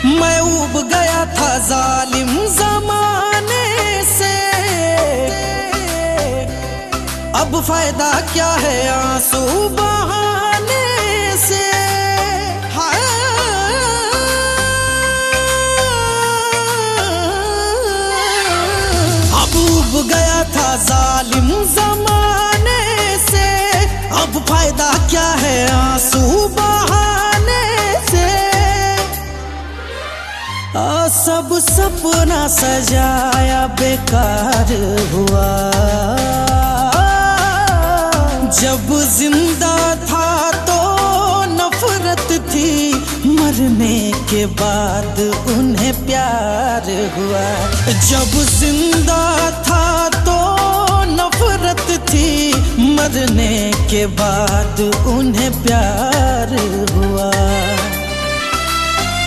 मैं उब गया था जालिम जमाने से, अब फायदा क्या है आंसू बहाने से। अब उब गया था जालिम जमाने से, अब फायदा क्या है आंसू बहाने से। सब सपना सजाया बेकार हुआ, जब जिंदा था तो नफरत थी, मरने के बाद उन्हें प्यार हुआ। जब जिंदा था तो नफरत थी, मरने के बाद उन्हें प्यार हुआ।